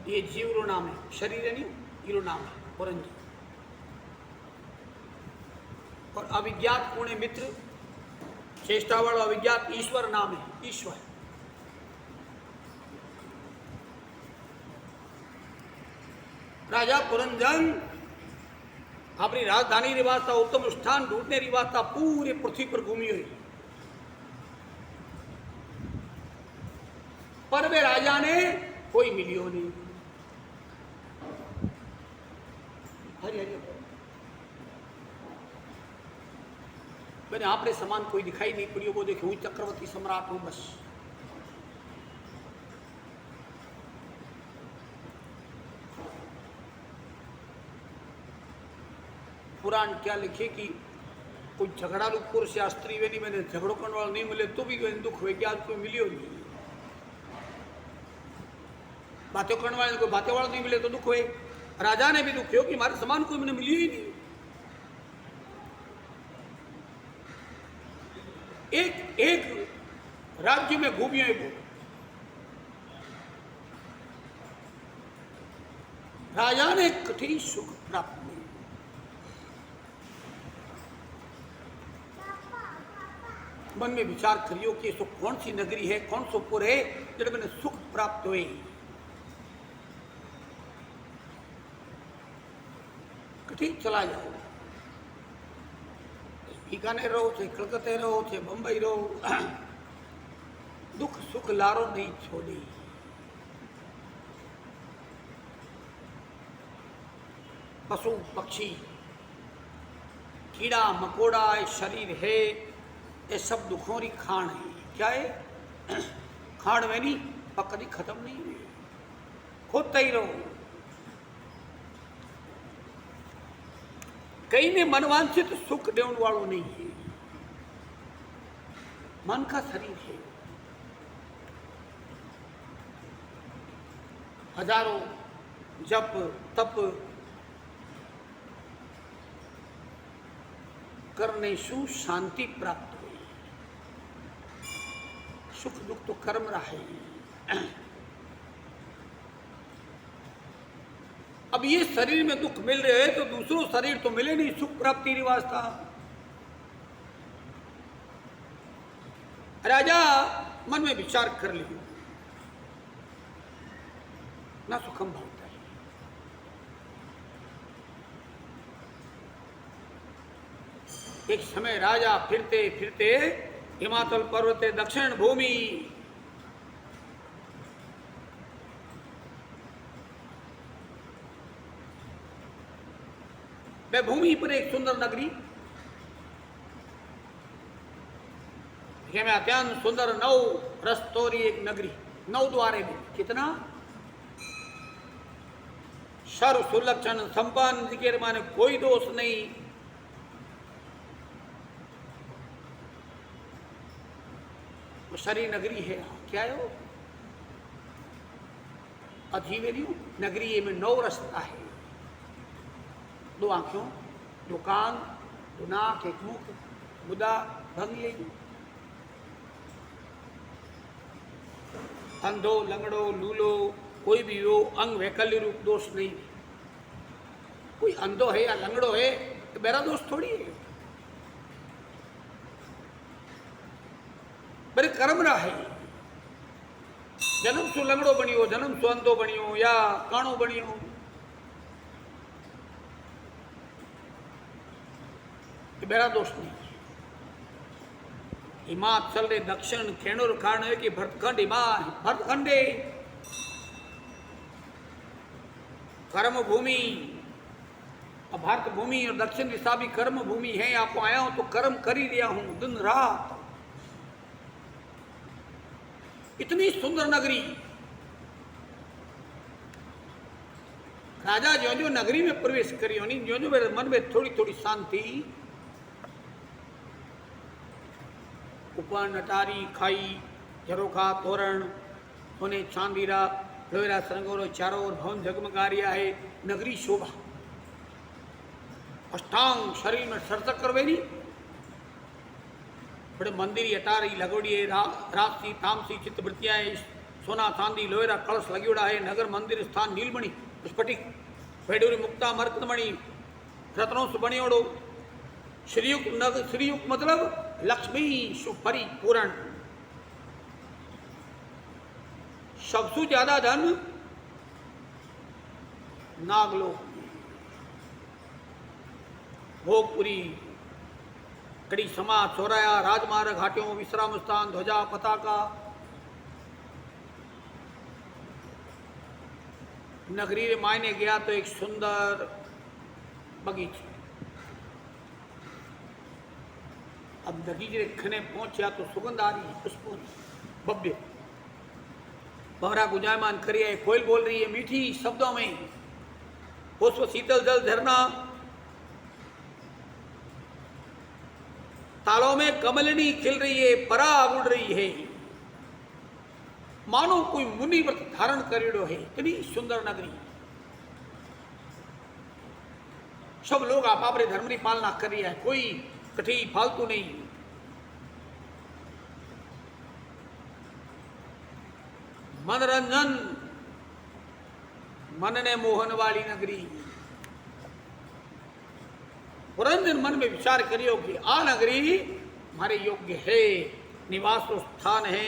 ये जीव रो नाम है, शरीर नहीं ये नाम है पुरंजी। और अविज्ञात कौन है मित्र, चेष्टा वाला अविज्ञात ईश्वर नाम है, ईश्वर। राजा पुरंजन अपनी राजधानी रिवासता, उत्तम स्थान ढूंढने रिवासता पूरे पृथ्वी पर घूमी हुई, पर वे राजा ने कोई मिलियो नहीं। हरी हरी मैंने आपने समान कोई दिखाई नहीं पड़ियो, वो देखे हूँ चक्रवर्ती सम्राट हूं बस। पुराण क्या लिखे कि कोई झगड़ालू पुरुष या स्त्री वे नहीं, मैंने झगड़ो करने वाला नहीं मिले तो भी दुख हुए कि आज कोई मिलियो नहीं। बातें करने वाले कोई बातें वाला नहीं मिले तो दुख हुए। राजा ने भी दुख हो कि हमारे समान कोई मैंने मिली ही नहीं। एक एक राज्य में घूमिए वो राजा ने कठिन सुख प्राप्त नहीं। मन में विचार करियो कि सो कौन सी नगरी है, कौन सो पुर है जब मैंने सुख प्राप्त हुए। कठिन चला जाओ, बीकानेर रहो थे, कलकत्ते रहो थे, बंबई रहो, दुख सुख लारो नहीं छोड़ी। पशु पक्षी कीड़ा मकोड़ा शरीर है, ये सब दुखों की खान है। क्या है खान में नहीं पर कभी खत्म नहीं हुई, खोदते ही रहो। कई ने मनवांछित सुख देने वालों नहीं है, मन का शरीर है। हजारों जप तप करने से शांति प्राप्त हुई। सुख दुख तो कर्म रहा है। अब ये शरीर में दुख मिल रहे हैं तो दूसरों शरीर तो मिले नहीं सुख प्राप्ति रिवास्ता। राजा मन में विचार कर लियो ना सुखम भवता है। एक समय राजा फिरते फिरते हिमाचल पर्वत दक्षिण भूमि मैं भूमि पर एक सुंदर नगरी में अत्यंत सुंदर 9 रस्तोरी एक नगरी, 9 द्वारे में कितना सर्व सुलक्षण संपन्न जिके माने कोई दोष नहीं। वो सारी नगरी है। क्या है वो अजीवेरी नगरी में 9 रास्ता है, 2 आंखों, 2 कान, 2 नाक, 1 मुख, बुदा भंगी, अंधो लंगड़ो लूलो कोई भी हो अंग वैकल्य रूप दोष नहीं। कोई अंधो है या लंगड़ो है तो मेरा दोष थोड़ी है, बड़े कर्म रहा है। जन्म सु लंगड़ो बनियो, जन्म सु अंधो बनियो या काणो बनियो, मेरा दोष नहीं। हिमाचल रे दक्षिण खेणुर कारण है कि भरतखंड भरतखंडे कर्म भूमि, और भारत भूमि और दक्षिण दिशा भी कर्म भूमि है। आपको आया हूं तो कर्म कर ही दिया हूं दिन रात। इतनी सुंदर नगरी। राजा जो जो नगरी में प्रवेश करियो नहीं, जो जो मेरे मन में थोड़ी थोड़ी शांति, ऊपर नटारी खाई झरोखा तोरण होने चांदीरा लोहरा सरंगोरो चारों ओर भवन जगमगा रिया है। नगरी शोभा, अष्टांग शरीर में सरसक करवे नहीं, बड़े मंदिर अटारी लगोड़ी राजसी तामसी चित्तवृत्तियां सोना चांदी लोहेरा कलश लगियोड़ा है। नगर मंदिर स्थान नीलमणि स्फटिक भेडूरी मुक्ता मरकतमणि रत्नों से बनियोड़ो। श्रीयुक्त नगर, श्रीयुक्त मतलब लक्ष्मी सुपरिपूर्ण। सबसे ज्यादा धन नागलोक, भोगपुरी, कड़ी समाज, चौराया, राजमार्ग, घाटियों, विश्राम स्थान, ध्वजा, पताका। नगरी रे मायने गया तो एक सुंदर बगीचा। अब बगीचे खने पहुंचा तो सुगंध आ रही है, पुष्पों भव्य। बहरा गुंजायमान करी है, कोयल बोल रही है मीठी शब्दों में। पुष्प, शीतल जल झरना, तालों में कमलनी खिल रही है, पराग उड़ रही है, मानो कोई मुनि व्रत धारण करेड़ो है। इतनी सुंदर नगरी। सब लोग आप अपने धर्म की पालना कर रही है, कोई कठी फालतू नहीं। मनोरंजन, मन ने मोहन वाली नगरी। पुरंजन मन में विचार करियो कि आ नगरी हमारे योग्य है, निवास स्थान है।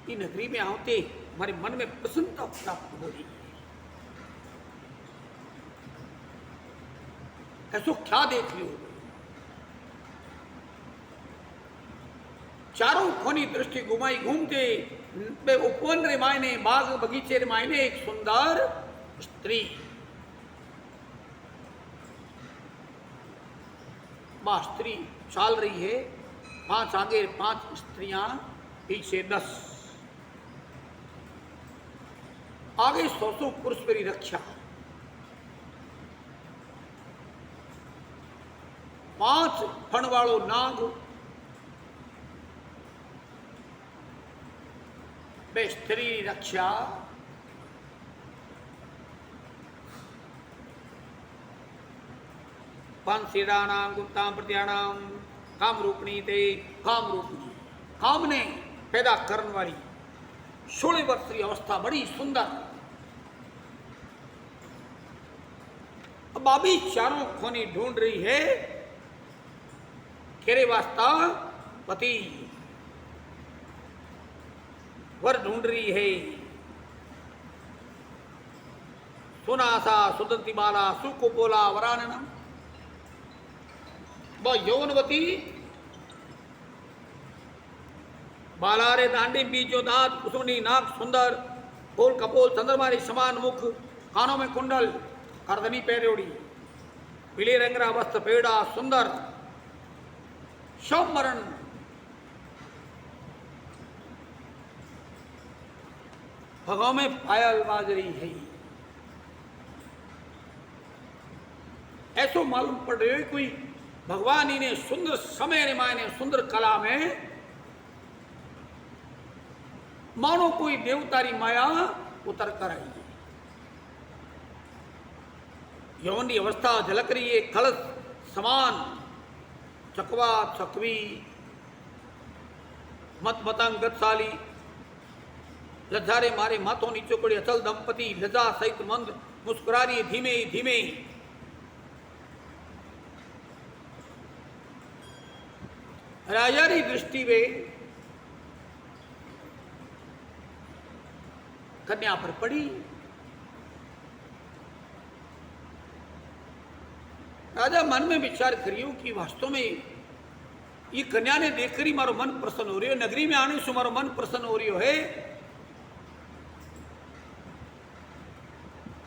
ये नगरी में आते हमारे मन में प्रसन्नता प्राप्त हो रही है। ऐसो क्या देख लियो। चारों कोनी दृष्टि घुमाई, घूमते उपवन रे मायने, बाग बगीचे रे मायने एक सुंदर स्त्री। वह स्त्री चाल रही है, 5 आगे 5 स्त्रियां, पीछे 10। आगे 100 पुरुष मेरी रक्षा। 5 फण वालो नाग, वे स्त्री रक्षा। पंसीराणाम गुप्ताम प्रत्याणाम काम रूपणी ते काम रूपणी। काम ने पैदा करने वाली 16 वर्ष की अवस्था, बड़ी सुंदर। अब अभी चारों खोनी ढूंढ रही है केरे वास्ता पति, वर ढूंढ रही है। सुनासा सुदंती बाला सुकुपोला वरानना, वह यौवनवती बालारे दांडी बीचो दांत, कुसुमनी नाक सुंदर, गोल कपोल, चंद्रमारी समान मुख, कानों में कुंडल, करदनी पैरोड़ी, पीले रंगरा वस्त्र पेड़ा सुंदर, शव मरण। भगों में पायल बाज रही है। ऐसो मालूम पड़ रही है कोई भगवान ही ने सुंदर समय ने मायने, सुंदर कला में मानो कोई देवतारी माया उतर कर आई है। यौवन की अवस्था झलक रही है, कलश समान, चकवा चकवी, मत मतंग गतशाली, लज्जारे मारे माथों नीचे पड़ी अचल दंपति, लज्जा सहित मंद मुस्कुरा रही धीमे धीमे। राजा की दृष्टि में कन्या पर पड़ी। राजा मन में विचार करियो कि वास्तव में ये कन्या ने देखकर ही मारो मन प्रसन्न हो रही है, नगरी में आने से मारो मन प्रसन्न हो रही है।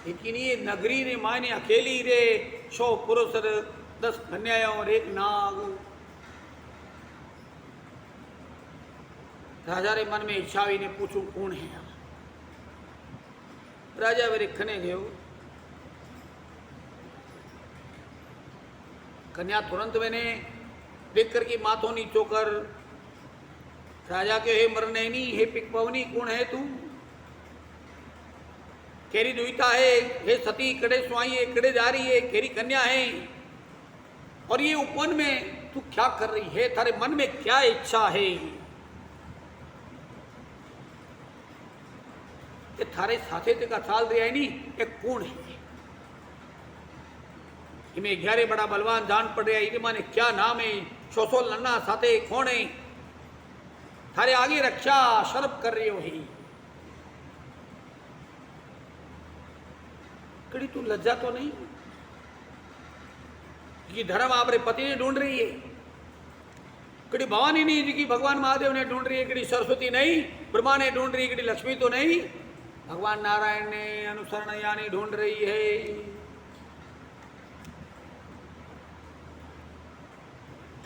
लेकिन ये नगरी रे मायने अकेली रे 100 पुरुष, 10 कन्याएं और 1 नाग। राजा रे मन में इच्छा हुई ने पूछू कौन है। राजा वे खने गयो। कन्या तुरंत मैंने देख कर के माथों नीचो कर राजा के हे मरनैनी, हे पिकपवनी, कौन है तू? केरी दुईता है, हे सती कड़े स्वाई है, कड़े जा रही है, केरी कन्या है, और ये उपवन में तू क्या कर रही है? थारे मन में क्या इच्छा है? ये थारे साथे ते का चाल रहा है नहीं, एक कौन है? इमें 11 बड़ा बलवान जान पड़ रहा है, इन्हें माने क्या नाम है, सोसोल नन्ना साथे कौन है? थारे आगे रक्षा शर्प कर रहे हो ही, कड़ी तू लज्जा तो नहीं कि धर्म आपरे पति ने ढूंढ रही है? कड़ी भवानी नहीं जी की भगवान महादेव ने ढूंढ रही है, कड़ी सरस्वती नहीं ब्रह्मा ने ढूंढ रही है, कड़ी लक्ष्मी तो नहीं भगवान नारायण ने अनुसरण यानी ढूंढ रही है।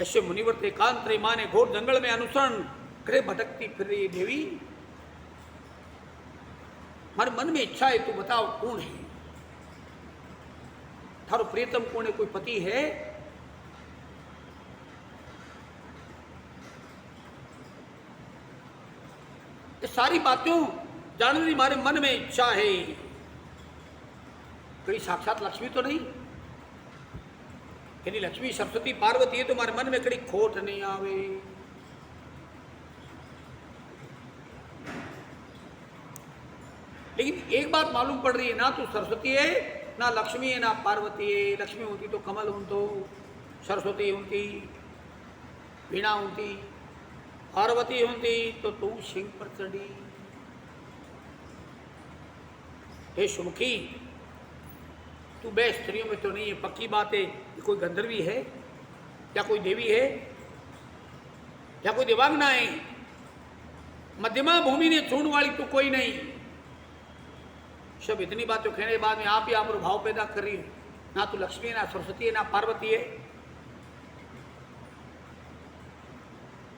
ऐसे मुनिवर्त एकांत रे माने घोर जंगल में अनुसरण करे भटकती फिर रही देवी, हमारे मन में इच्छा है, तू बताओ कौन है? थारो प्रियतम कौन है? कोई पति है? ये सारी बातों जानने की हमारे मन में इच्छा है, कहीं साक्षात लक्ष्मी तो नहीं? यदि लक्ष्मी सरस्वती पार्वती है तो हमारे मन में कड़ी खोट नहीं आवे। लेकिन एक बात मालूम पड़ रही है, ना तो सरस्वती है ना लक्ष्मी है ना पार्वती है। लक्ष्मी होती तो कमल होतो, सरस्वती होती वीणा होती, पार्वती होती तो तू सिंह पर चढ़ी। हे सुमुखी, तू बे स्त्रियों में तो नहीं है, पक्की बात है। कोई गंधर्वी है या कोई देवी है या कोई देवांगना है? मध्यमा भूमि ने छूण वाली तो कोई नहीं। सब इतनी बातें कहने के बाद में आप ही आप भाव पैदा कर रही है, ना तो लक्ष्मी है ना सरस्वती है ना पार्वती है।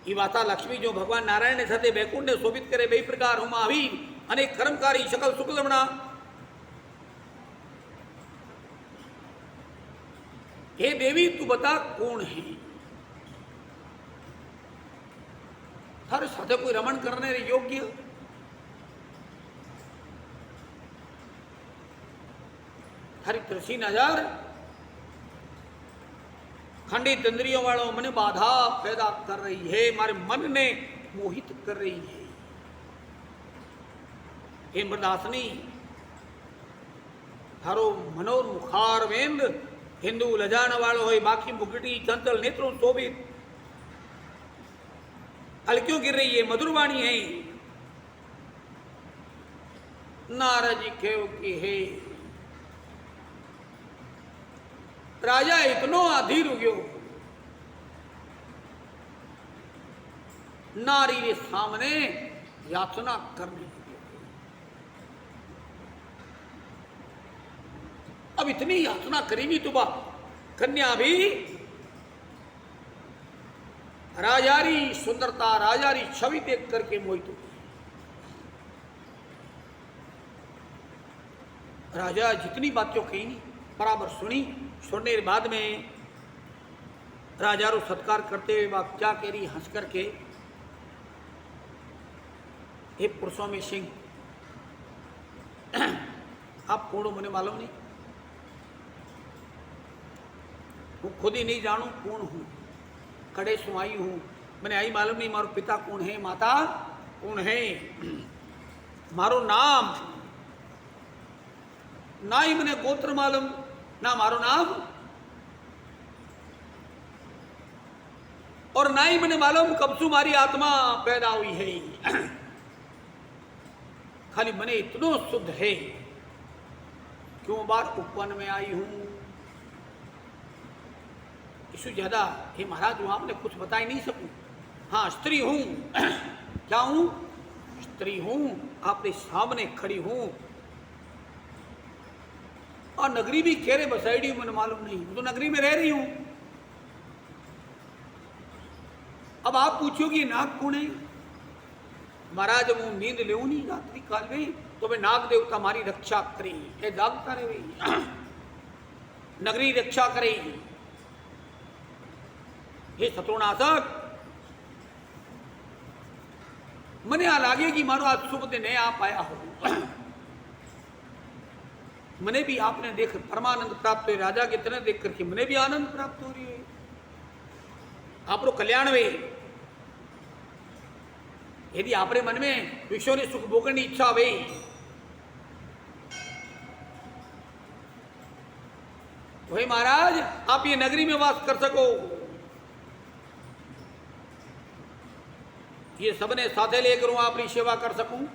ये वाता लक्ष्मी जो भगवान नारायण ने सते बैकुंठ ने शोभित करे बे प्रकार हुमा अभी अनेक कर्मकारी सकल सुख लमणा। हे देवी तू बता कौन है? थारे साथे कोई रमण करने रे योग्य? थारी तिरछी नजर खंडित इंद्रियों वालों मन बाधा पैदा कर रही है, हमारे मन ने मोहित कर रही है। हे मृदासनी, थारो मनोर मुखार वेंद हिंदू लजान वालों हो, बाकी मुकुटी चंचल नेत्रों शोभित हल्कियों गिर रही है, मधुरवाणी है। नारद जी खेव की है राजा इतनो अधीर हो गयो, नारी के सामने याचना करनी। अब इतनी याचना करेगी तो बा कन्या भी राजारी सुंदरता राजारी छवि देख करके मोहित हो। राजा जितनी बातें कही बराबर सुनी, सुनने के बाद में राजा रो सत्कार करते हुए बात क्या कह रही हंस करके, हे पुरुषों में सिंह, आप कौन हो मुझे मालूम नहीं, वो खुद ही नहीं जानू कौन हूं, कड़े सुहाई हूं, मैंने आई मालूम नहीं मारो पिता कौन है, माता कौन है, मारो नाम ना ही मैंने गोत्र मालूम ना मारो नाम, और ना ही मैंने मालूम कब से मारी आत्मा पैदा हुई है। खाली मैंने इतनो शुद्ध है क्यों बार उपवन में आई हूं। इससे ज्यादा हे महाराज हूं आपने कुछ बता ही नहीं सकूं। हाँ स्त्री हूं, क्या हूं? स्त्री हूं, आपके सामने खड़ी हूं, और नगरी भी खेरे बसाइडी मैंने मालूम नहीं, तो नगरी में रह रही हूं। अब आप पूछोगे नाग कौन है? महाराज वो नींद ले नहीं रात्रि काल में तो मैं नाग देवता हमारी रक्षा करी, ये जागता रहे नगरी रक्षा करे। हे शत्रुनाशक, मने आ लागे कि मारो आज शुभ दिन आ पाया हो, मने भी आपने देख परमानंद प्राप्त हो, राजा के तरह देख करके मने भी आनंद प्राप्त हो रही है, आपरो कल्याण वे। यदि आपरे मन में विश्व ने सुख भोगने की इच्छा वे वही महाराज आप ये नगरी में वास कर सको, ये सबने साथे लेकर हूं आपकी सेवा कर सकूं।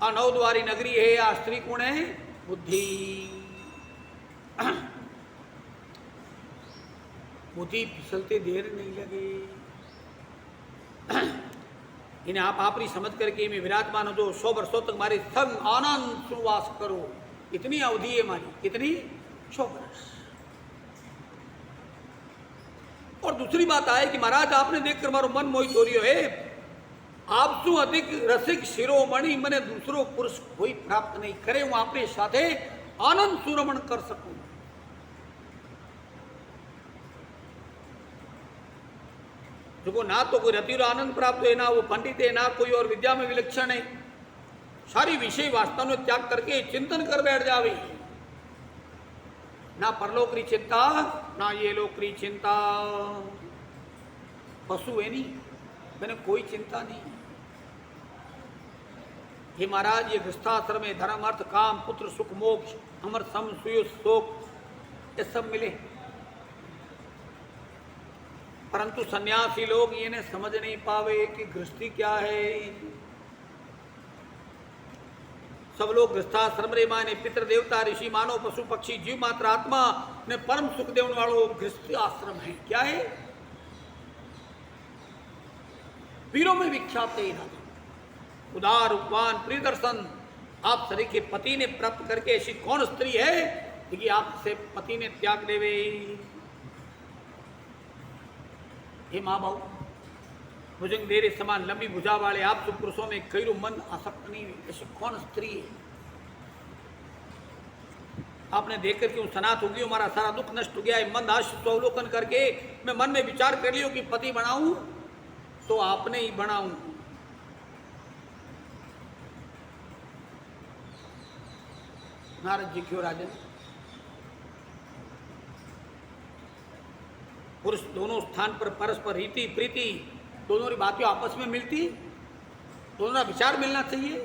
आ 9 द्वारी नगरी है, आ स्त्री कौन है? बुद्धि। बुद्धि फिसलते देर नहीं लगे। इन्हें आप आपरी समझ करके मैं विराजमान हो, जो 100 वर्षों तक हमारे संग आनंद सुवास करो। इतनी अवधि है हमारी, कितनी? 100 वर्ष। और दूसरी बात आए कि महाराज आपने देखकर मारो मन मोहित हो रही है, आपसु अधिक रसिक शिरोमणि मने दूसरो पुरुष कोई प्राप्त नहीं करे, हूं आपने साथे आनंद सुरमण कर सकूं। जो ना तो कोई रति आनंद प्राप्त है, ना वो पंडित है, ना कोई और विद्या में विलक्षण है, सारी विषय वास्तव में त्याग करके चिंतन कर बैठ जावे। ना परलोक की चिंता, ना ये लोक की चिंता। पशु है नहीं, मैंने कोई चिंता नहीं। हे महाराज, ये गृहस्थाश्रम में धर्म अर्थ काम पुत्र सुख मोक्ष अमर सम सुय शोक ये सब मिले, परंतु सन्यासी लोग ये ने समझ नहीं पावे कि गृहस्थी क्या है। सब लोग गृहस्थाश्रम रे माने पितृ देवता ऋषि मानव पशु पक्षी जीव मात्र आत्मा ने परम सुख देने वालों गृहस्थी आश्रम है। क्या है? वीरों में विख्यात है राजा, उदार उपवान प्रियदर्शन। आप सरी के पति ने प्राप्त करके ऐसी कौन स्त्री है कि आपसे पति ने त्याग देवे। हे माँ बाबू, भुजंग देरे समान लंबी भुजा वाले आप सब पुरुषों में कई मन आसक्त नहीं, ऐसी कौन स्त्री है? आपने देखकर क्यों सनात हो गई, हमारा सारा दुख नष्ट हो गया है। मन आश अवलोकन करके मैं मन में विचार कर लियो कि पति बनाऊं तो आपने ही बनाऊं। नारद जी क्यों राजन? पुरुष दोनों स्थान पर परस्पर रीति प्रीति दोनों की बातें आपस में मिलती, दोनों का विचार मिलना चाहिए।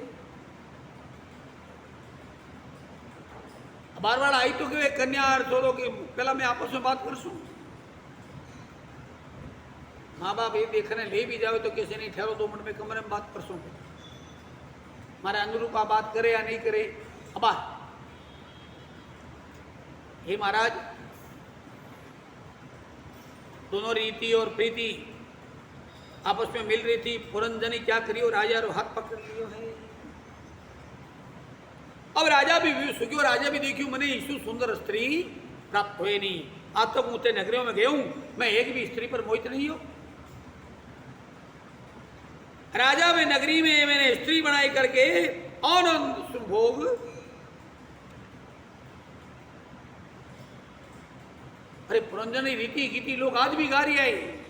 बार बार आई तो कि कन्या और छोड़ो कि पहला मैं आपस में बात कर सू। माँ बाप ये देखने ले भी जाओ तो कैसे नहीं, ठहरो 2 मिनट में कमरे में बात कर सू, हमारे अनुरूप आप बात करे या नहीं करे। अबा हे महाराज, दोनों रीति और प्रीति आपस में मिल रही थी। पुरंजनी क्या करियो, राजा रो हाथ पकड़ लियो है। अब राजा भी सुखियो, राजा भी देखियो मैंने ईशु सुंदर स्त्री प्राप्त हुए नहीं। आज तक मुझे नगरियों में गए हूं, मैं एक भी स्त्री पर मोहित नहीं हो। राजा में नगरी में मैंने स्त्री बनाई करके आनंद सुभोग। अरे पुरंजनी रीति गीति लोग आज भी गा रही है।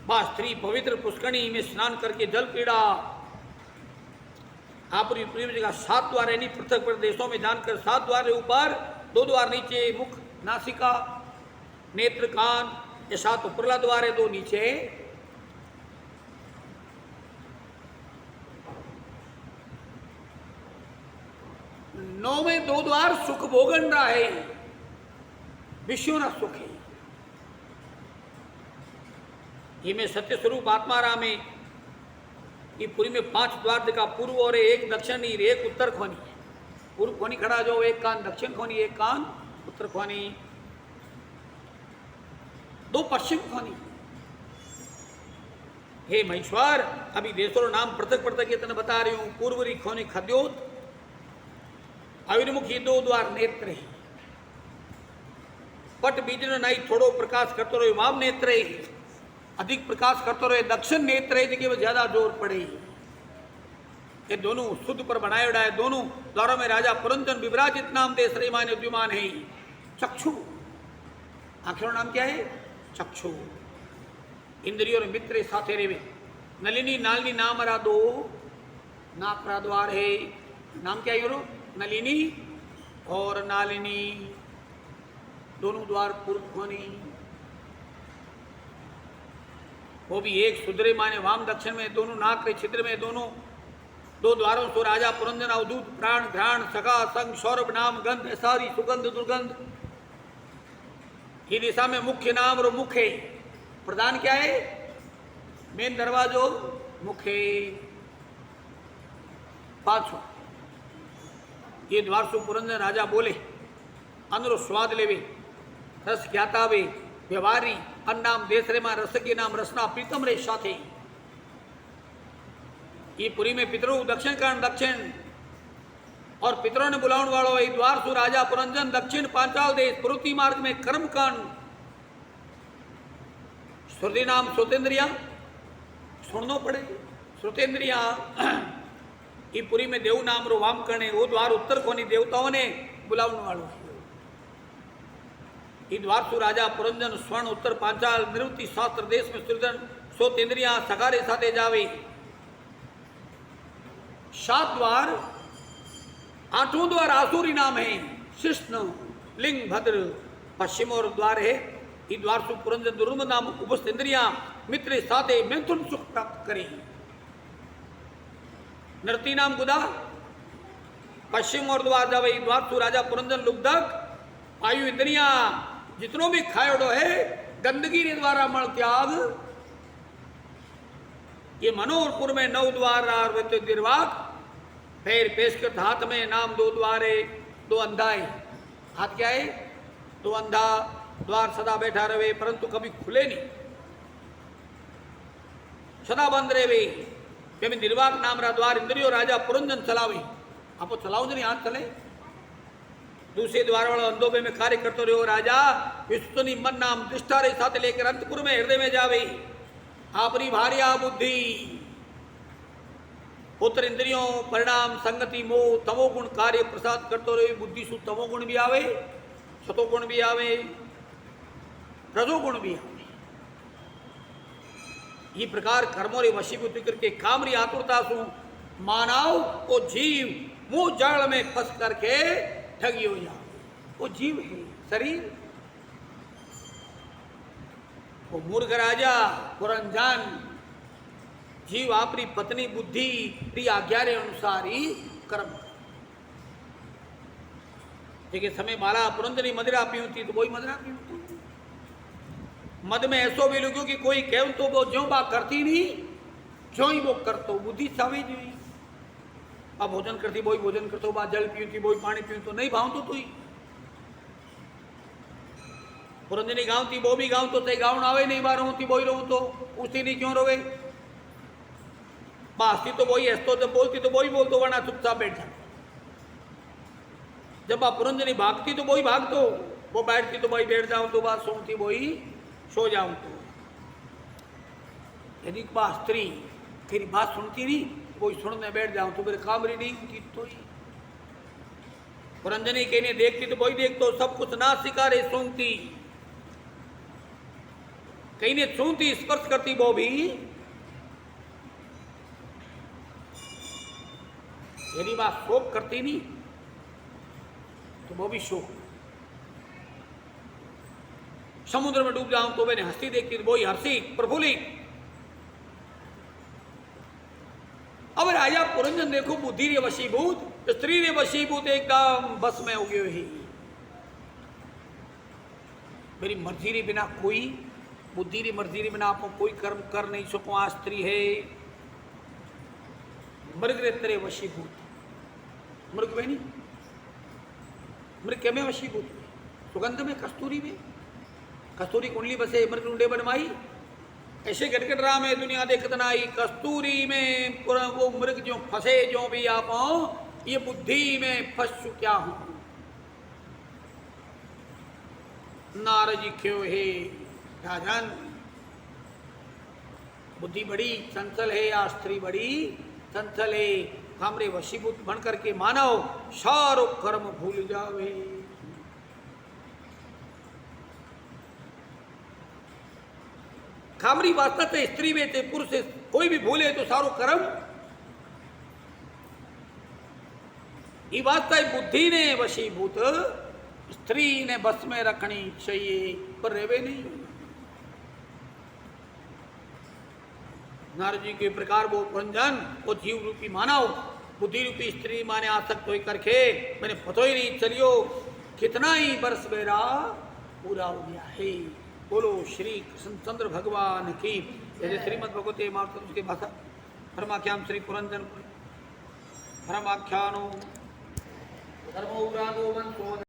बा स्त्री पवित्र पुष्करणी में स्नान करके जल क्रीड़ा आप जगह 7 द्वार यानी पृथक प्रदेशों में जानकर 7 द्वार ऊपर 2 द्वार नीचे मुख नासिका नेत्र कान, ये 7 ऊपरला द्वार है, 2 नीचे। नौ में 2 द्वार सुख भोगन रहा है, विश्व न सुख है। ये में सत्य स्वरूप आत्मा राम है। ये पूरी में 5 द्वार देखा, पूर्व और 1 दक्षिण, 1 उत्तर खोनी है। पूर्व खोनी खड़ा जो 1 कान दक्षिण खोनी, 1 कान उत्तर खोनी, 2 पश्चिम खोनी। हे महेश्वर, अभी देशों नाम पृथक पृथक ये बता रही हूं। पूर्वरी खोनी खद्योत, आविर्मुखी 2 द्वार नेत्र है। पट बीजन नाई थोड़ो प्रकाश करते रहे वाम नेत्र है, अधिक प्रकाश करते रहे दक्षिण नेत्र है, जिसके में ज्यादा जोर पड़े। ये दोनों शुद्ध पर बनाए उड़ाए, दोनों द्वारों में राजा पुरंजन विभराजित नाम दे श्रीमान उद्यमान है। चक्षु, आखिर नाम क्या है? चक्षु। इंद्रियों और मित्र साथे रेवे। नलिनी नालिनी नाम रा 2 नाकरा द्वार है। नाम क्या है? नलिनी और नालिनी, दोनों द्वार पूर्व खोनी। वो भी एक सुधरे माने वाम दक्षिण में, दोनों नाक के छिद्र में, दोनों दो द्वारों से राजा पुरंजन अवधूत प्राण घ्राण सखा संग सौरभ नाम गंध सारी सुगंध दुर्गंध। ये दिशा में मुख्य नाम और मुख है। प्रधान क्या है? मेन दरवाजो मुख है। पाछो ये द्वार सु पुरंजन राजा बोले अंदरो स्वाद लेवे रस ज्ञाता वे व्यवहारी अन्नाम देश रे रस के नाम रसना प्रीतम रे साथे। ये पुरी में पितरों दक्षिण कारण दक्षिण और पितरों ने बुलाने वालों ये द्वार सु राजा पुरंजन दक्षिण पांचाल देश प्रवृत्ति मार्ग में कर्म कांड श्रुति नाम श्रोतेन्द्रिया सुननो पड़े। श्रोतेन्द्रिया ये पुरी में देव नाम रो वाम करने वो द्वार उत्तर कोनी देवताओं ने बुलाने वालों। ये द्वार सु राजा पुरंजन स्वर्ण उत्तर पांचाल निवृत्ति शास्त्र देश में सृजन श्रोतेन्द्रिया सगारे साथे जावे। 7 द्वार 8वां द्वार आसुरी नाम है शिष्ण लिंग भद्र। पश्चिम और द्वार है ये द्वार सु पुरंजन दुर्म नाम उपस्थ इंद्रिया मित्र साथे मैथुन सुख प्राप्त करें। नृति नाम गुदा पश्चिम और द्वार जावे द्वार सु राजा पुरंजन लुब्धक आयु इंद्रिया जितनो भी खायोड़ो है गंदगी रे द्वारा मल त्याग। ये मनोहरपुर में 9 द्वार निर्वाक पैर पेशकृत हाथ में नाम 2 द्वारे 2 अंधा है। हाथ क्या है? 2 अंधा द्वार सदा बैठा रहे परंतु कभी खुले नहीं सदा बंद रहे। में निर्वाक नाम रा द्वार इंद्रियो राजा पुरंजन चलावे। आप चलाओ नहीं हाथ चले। दूसरे द्वार वाला अंधोबे में कार्य करते रहो राजा विश्वनी मन नाम दृष्टा रे साथ लेकर अंतपुर में हृदय में जावे। आपरी भारिया बुद्धि पुत्र इंद्रियों परिणाम संगति मोह तमोगुण कार्य प्रसाद करते रहे। बुद्धि सु तमोगुण भी आवे सतोगुण भी आवे रजोगुण भी आवे। ये प्रकार कर्मों रे वशीभूत करके कामरी आतुरता सु मानव को जीव मुंह जाल में फंस करके ठगी हो जाओ। वो जीव है शरीर। वो मूर्ख राजा पुरंजन जीव आपरी पत्नी बुद्धि री आज्ञा रे अनुसार ही कर्म। देखिए समय माला पुरंजनी मदिरा पीती तो वही मदिरा पीती। मद में ऐसो भी लग्यो कि कोई कहूं तो वो ज्यों बा करती नहीं ज्यों ही वो करतो बुद्धि सावे जी। अब भोजन करती वही भोजन करतो बा जल पीती वही पानी पीऊं तो नहीं भाव तो ही पुरंजनी गाँव थी वो भी गाँव तो ते गाँव आवे नहीं बार रहूं थी वही रहूं तो पूछती नहीं क्यों रोवे। बास्ती तो वही हंसतो जब बोलती तो वही बोलतो वरना चुपचाप बैठ जाता। जब आप पुरंजनी भागती तो वही भागतो वो बैठती तो वही बैठ जाऊं तो बात सोती वही सो जाऊं तो। यदि बात स्त्री तेरी बात सुनती नहीं वही सुनने बैठ जाऊं तो मेरे कामरी नहीं होती तो ही। पुरंजनी कहने देखती तो वही देखतो सब कुछ ना सिकारे सूंघती कहीं ने छूती स्पर्श करती वो भी। यदि बात शोक करती नहीं तो वो भी शोक। समुद्र में डूब जाऊं तो मैंने हंसती देखती तो वही हर्षित प्रफुल्लित। अब राजा पुरंजन देखो बुद्धि रे वशीभूत स्त्री रे वशीभूत एकदम बस में हो गए ही। मेरी मर्जी रे बिना कोई बुद्धि री मर्जी रे बिना आप कोई कर्म कर नहीं सको। आ स्त्री है मृग रे तेरे वशीभूत। मृग में नहीं मृग के में वशीभूत सुगंध में कस्तूरी में कस्तूरी कुंडली बसे मृग कुंडे बनवाई। ऐसे गटगट राम है दुनिया देखत नाई कस्तूरी में वो मृग जो फंसे जो भी आप ये बुद्धि में फंस चुक्या हूं। नारद जी क्यों है राजन बुद्धि बड़ी चंचल है या स्त्री बड़ी चंचल है। हमरे वशीभूत बन करके मानव सारो कर्म भूल जावे। खामरी वास्ता से स्त्री में थे पुरुष से कोई भी भूले तो सारो कर्म ये वास्ता बुद्धि ने वशीभूत स्त्री ने बस में रखनी चाहिए पर रेवे नहीं। नारद जी के प्रकार वो पुरंजन वो जीव रूपी मानव बुद्धि रूपी स्त्री माने आसक्त हो करके मैंने पतो ही नहीं चलियो कितना ही वर्ष मेरा पूरा हो गया है। बोलो श्री कृष्णचंद्र भगवान की। जैसे श्रीमद भगवते माता उसके भाषा परमाख्याम श्री पुरंजन परमाख्यानो धर्मो